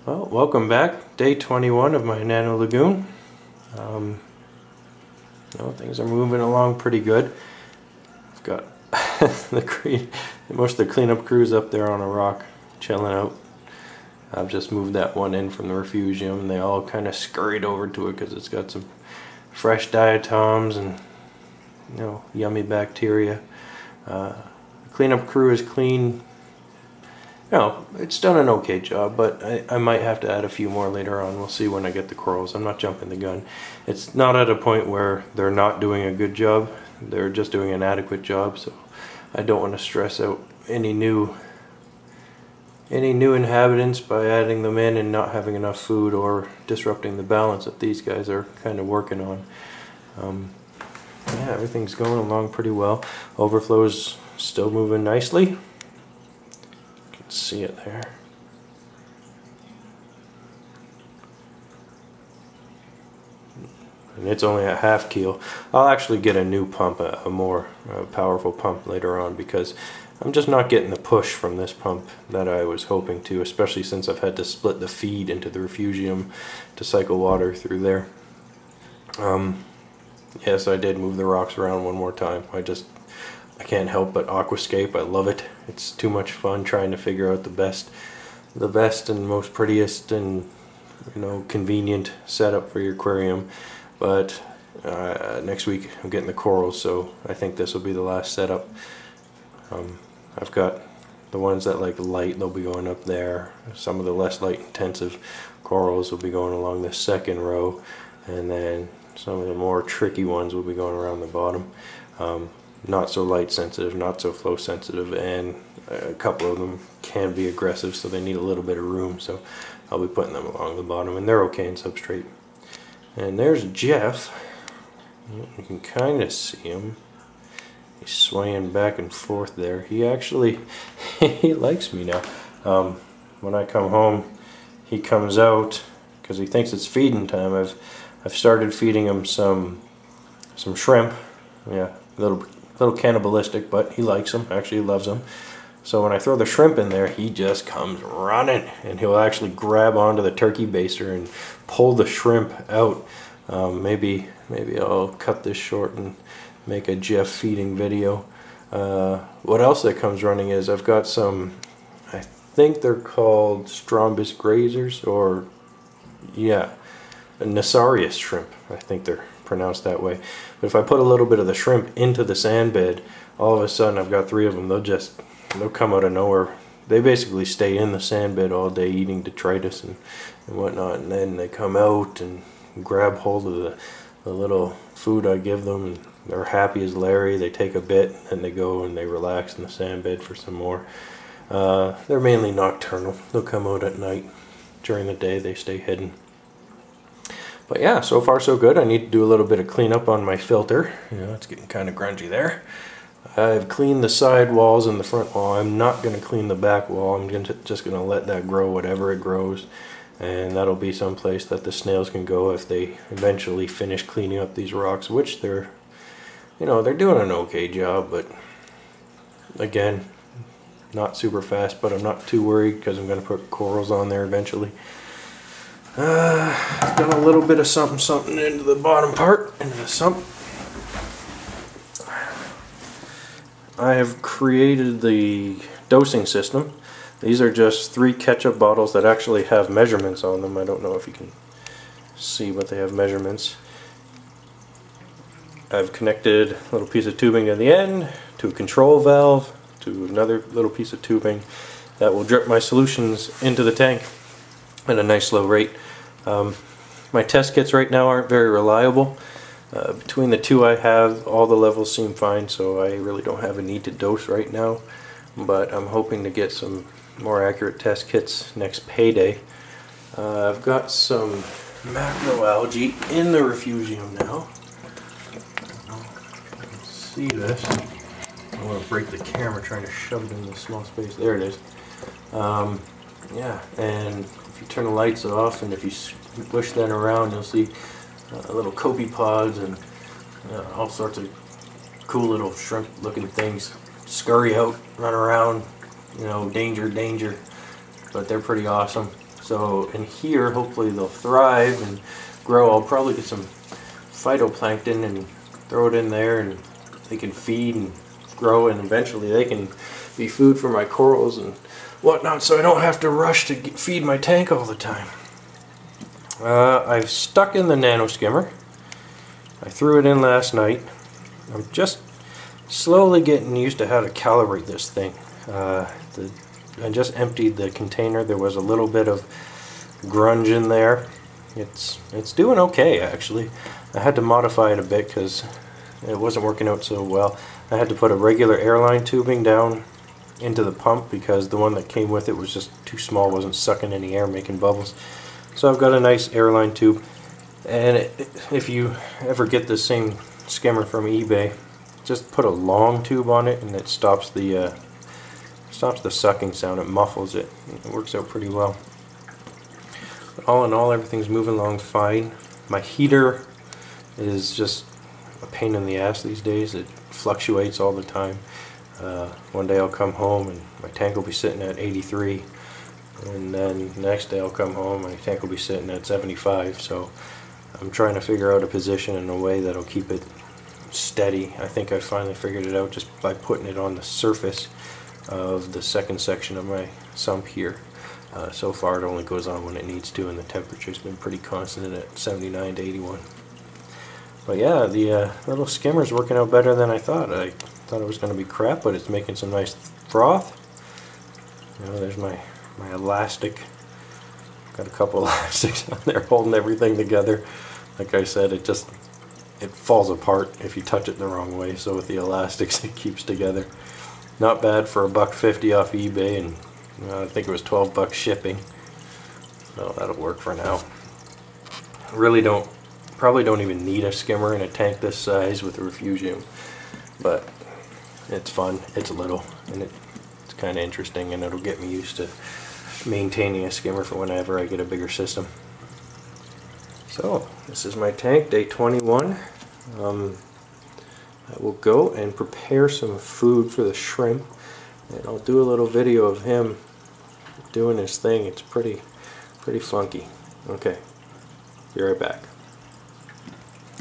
Well, welcome back. Day 21 of my Nano Lagoon. Things are moving along pretty good. I've got most of the cleanup crews up there on a rock, chilling out. I've just moved that one in from the refugium. They all kind of scurried over to it because it's got some fresh diatoms and yummy bacteria. The cleanup crew is clean. It's done an okay job, but I might have to add a few more later on. We'll see when I get the corals. I'm not jumping the gun. It's not at a point where they're not doing a good job. They're just doing an adequate job, so I don't want to stress out any new inhabitants by adding them in and not having enough food or disrupting the balance that these guys are kind of working on. Yeah, everything's going along pretty well. Overflow's still moving nicely. See it there. And it's only a half keel. I'll actually get a new pump, a more powerful pump later on, because I'm just not getting the push from this pump that I was hoping to, especially since I've had to split the feed into the refugium to cycle water through there. Yes, I did move the rocks around one more time. I can't help but aquascape. I love it. It's too much fun trying to figure out the best and most prettiest and convenient setup for your aquarium. But next week I'm getting the corals, so I think this will be the last setup. I've got the ones that like light, they'll be going up there. Some of the less light intensive corals will be going along the second row, and then some of the more tricky ones will be going around the bottom. Not so light sensitive, not so flow sensitive, and a couple of them can be aggressive, so they need a little bit of room, so I'll be putting them along the bottom, and they're okay in substrate. And there's Jeff. You can kind of see him. He's swaying back and forth there. He actually he likes me now. When I come home, he comes out because he thinks it's feeding time. I've started feeding him some shrimp. Yeah, a little cannibalistic, but he likes them. Actually, he loves them. So when I throw the shrimp in there, he just comes running, and he'll actually grab onto the turkey baster and pull the shrimp out. Maybe I'll cut this short and make a Jeff feeding video. What else that comes running is I've got some, I think they're called Strombus grazers, or yeah, Nasarius shrimp. I think they're pronounced that way. But if I put a little bit of the shrimp into the sand bed, all of a sudden I've got 3 of them. They'll come out of nowhere. They basically stay in the sand bed all day eating detritus and whatnot, and then they come out and grab hold of the little food I give them, and they're happy as Larry. They take a bit and they go and they relax in the sand bed for some more. They're mainly nocturnal. They'll come out at night. During the day they stay hidden. But yeah, so far so good. I need to do a little bit of cleanup on my filter. It's getting kind of grungy there. I've cleaned the side walls and the front wall. I'm not going to clean the back wall. I'm just going to let that grow whatever it grows. And that'll be some place that the snails can go if they eventually finish cleaning up these rocks, which they're doing an okay job, but again, not super fast, but I'm not too worried because I'm going to put corals on there eventually. Done a little bit of something into the bottom part, into the sump. I have created the dosing system. These are just 3 ketchup bottles that actually have measurements on them. I don't know if you can see, but they have measurements. I've connected a little piece of tubing at the end to a control valve to another little piece of tubing that will drip my solutions into the tank at a nice low rate. My test kits right now aren't very reliable. Between the 2 I have, all the levels seem fine, so I really don't have a need to dose right now, but I'm hoping to get some more accurate test kits next payday. I've got some macroalgae in the refugium now. See this? I want to break the camera trying to shove it in this small space. There it is. Yeah, and if you turn the lights off and if you push that around, you'll see little copepods and all sorts of cool little shrimp looking things scurry out, run around, danger, but they're pretty awesome. So in here, hopefully they'll thrive and grow. I'll probably get some phytoplankton and throw it in there, and they can feed and grow, and eventually they can be food for my corals and whatnot, so I don't have to rush to feed my tank all the time. I've stuck in the nano skimmer. I threw it in last night. I'm just slowly getting used to how to calibrate this thing. I just emptied the container. There was a little bit of grunge in there. It's doing okay, actually. I had to modify it a bit because it wasn't working out so well. I had to put a regular airline tubing down into the pump because the one that came with it was just too small, wasn't sucking any air, making bubbles. So I've got a nice airline tube, and if you ever get the same skimmer from eBay, just put a long tube on it, and it stops the sucking sound. It muffles it. It works out pretty well. But all in all, everything's moving along fine. My heater is just a pain in the ass these days. It fluctuates all the time. One day I'll come home and my tank will be sitting at 83, and then the next day I'll come home and my tank will be sitting at 75. So I'm trying to figure out a position in a way that'll keep it steady. I think I finally figured it out just by putting it on the surface of the second section of my sump here. So far it only goes on when it needs to, and the temperature's been pretty constant at 79 to 81. But yeah, the little skimmer's working out better than I thought. I thought it was going to be crap, but it's making some nice froth. You know, there's my elastic. Got a couple elastics on there holding everything together. Like I said, it falls apart if you touch it the wrong way. So with the elastics, it keeps together. Not bad for $1.50 off eBay, and I think it was $12 shipping. So that'll work for now. Probably don't even need a skimmer in a tank this size with a refugium, but it's fun. It's little, and it's kind of interesting, and it'll get me used to maintaining a skimmer for whenever I get a bigger system. So this is my tank, day 21. I will go and prepare some food for the shrimp, and I'll do a little video of him doing his thing. It's pretty funky. Okay, be right back.